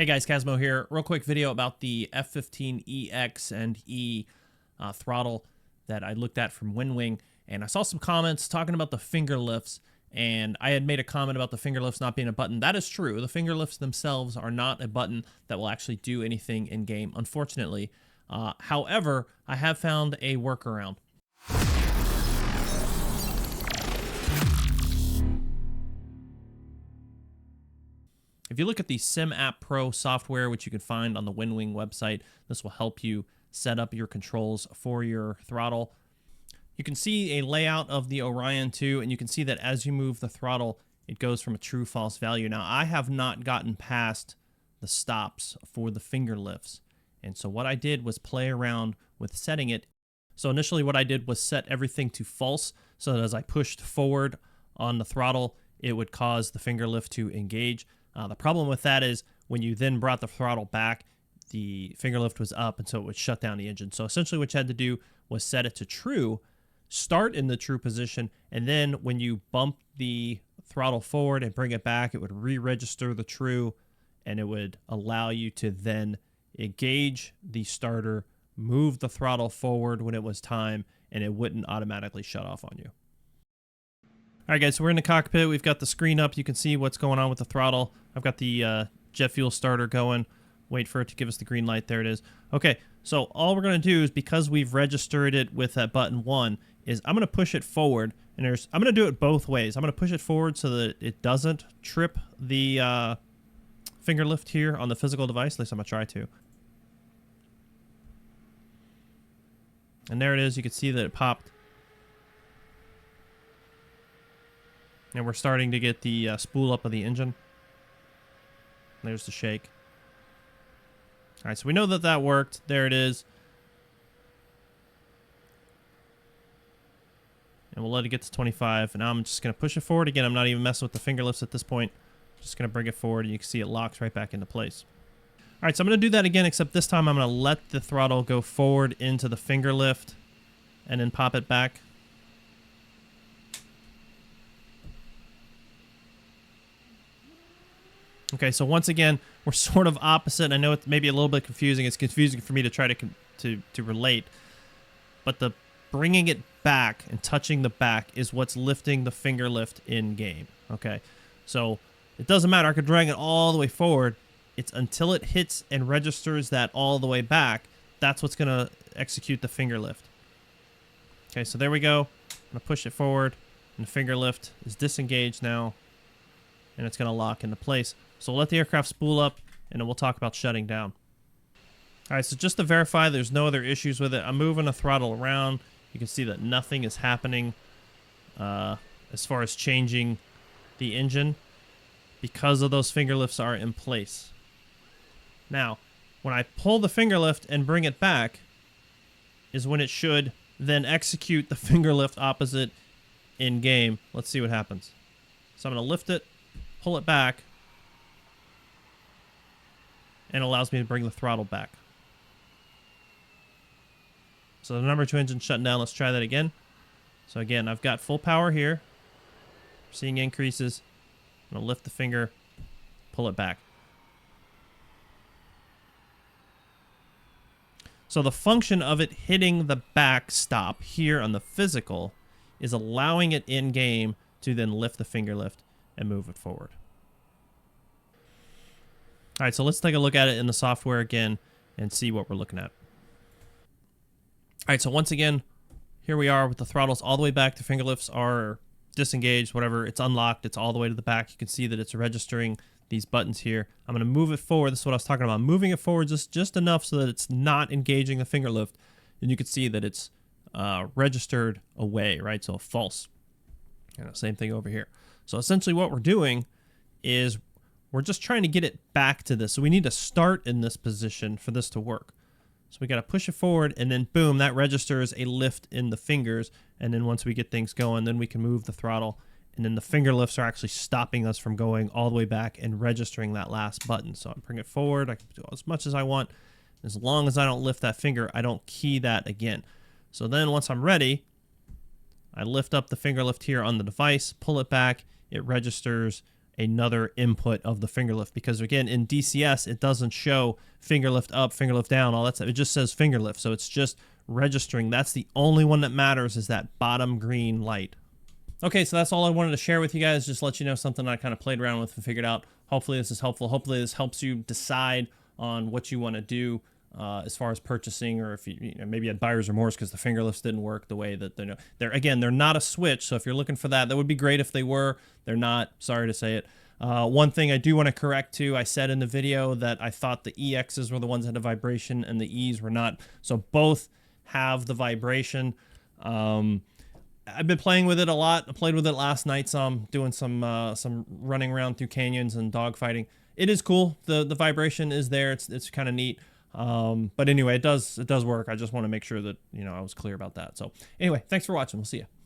Hey guys, Casmo here. Real quick video about the F-15EX and E throttle that I looked at from WinWing, and I saw some comments talking about the finger lifts, and I had made a comment about the finger lifts not being a button. That is true. The finger lifts themselves are not a button that will actually do anything in game, unfortunately. However, I have found a workaround. If you look at the Sim App Pro software, which you can find on the WinWing website, this will help you set up your controls for your throttle. You can see a layout of the Orion 2, and you can see that as you move the throttle, it goes from a true-false value. Now, I have not gotten past the stops for the finger lifts, and so what I did was play around with setting it. So initially what I did was set everything to false, so that as I pushed forward on the throttle, it would cause the finger lift to engage. The problem with that is when you then brought the throttle back, the finger lift was up, and so it would shut down the engine. So essentially what you had to do was set it to true, start in the true position, and then when you bump the throttle forward and bring it back, it would re-register the true, and it would allow you to then engage the starter, move the throttle forward when it was time, and it wouldn't automatically shut off on you. All right, guys, so we're in the cockpit. We've got the screen up. You can see what's going on with the throttle. I've got the jet fuel starter going. Wait for it to give us the green light. There it is. Okay, so all we're going to do is, because we've registered it with that button 1, is I'm going to push it forward. And I'm going to do it both ways. I'm going to push it forward so that it doesn't trip the finger lift here on the physical device. At least I'm going to try to. And there it is. You can see that it popped. And we're starting to get the spool up of the engine. There's the shake. All right, so we know that that worked. There it is. And we'll let it get to 25. And now I'm just going to push it forward. Again, I'm not even messing with the finger lifts at this point. Just going to bring it forward, and you can see it locks right back into place. All right, so I'm going to do that again, except this time I'm going to let the throttle go forward into the finger lift and then pop it back. Okay, so once again, we're sort of opposite. I know it's maybe a little bit confusing. It's confusing for me to try to relate. But the bringing it back and touching the back is what's lifting the finger lift in game. Okay, so it doesn't matter. I could drag it all the way forward. It's until it hits and registers that all the way back, that's what's going to execute the finger lift. Okay, so there we go. I'm going to push it forward, and the finger lift is disengaged now, and it's going to lock into place. So we'll let the aircraft spool up, and then we'll talk about shutting down. All right, so just to verify there's no other issues with it, I'm moving the throttle around. You can see that nothing is happening as far as changing the engine because of those finger lifts are in place. Now, when I pull the finger lift and bring it back is when it should then execute the finger lift opposite in game. Let's see what happens. So I'm going to lift it, pull it back, and it allows me to bring the throttle back. So the number 2 engine shutting down. Let's try that again. So again, I've got full power here. Seeing increases. I'm going to lift the finger, pull it back. So the function of it hitting the back stop here on the physical is allowing it in game to then lift the finger lift and move it forward. All right, so let's take a look at it in the software again and see what we're looking at. All right, so once again, here we are with the throttles all the way back. The finger lifts are disengaged, whatever. It's unlocked. It's all the way to the back. You can see that it's registering these buttons here. I'm going to move it forward. This is what I was talking about. Moving it forward just enough so that it's not engaging the finger lift. And you can see that it's registered away, right? So false. Same thing over here. So essentially what we're doing is we're just trying to get it back to this. So we need to start in this position for this to work. So we got to push it forward, and then boom, that registers a lift in the fingers. And then once we get things going, then we can move the throttle. And then the finger lifts are actually stopping us from going all the way back and registering that last button. So I bring it forward. I can do as much as I want. As long as I don't lift that finger, I don't key that again. So then once I'm ready, I lift up the finger lift here on the device, pull it back. It registers another input of the finger lift, because again, in DCS, it doesn't show finger lift up, finger lift down, all that stuff. It just says finger lift. So it's just registering. That's the only one that matters, is that bottom green light. Okay, so that's all I wanted to share with you guys. Just let you know something I kind of played around with and figured out. Hopefully this is helpful. Hopefully this helps you decide on what you want to do as far as purchasing, or if you know, maybe you had buyer's remorse because the finger lifts didn't work the way that they're not a switch. So if you're looking for that, that would be great if they were. They're not. Sorry to say it. One thing I do want to correct too, I said in the video that I thought the EXs were the ones that had a vibration and the E's were not. So both have the vibration. I've been playing with it a lot. I played with it last night some, doing some running around through canyons and dogfighting. It is cool. The vibration is there. It's kind of neat. But anyway, it does work. I just want to make sure that, you know, I was clear about that. So anyway, thanks for watching. We'll see you.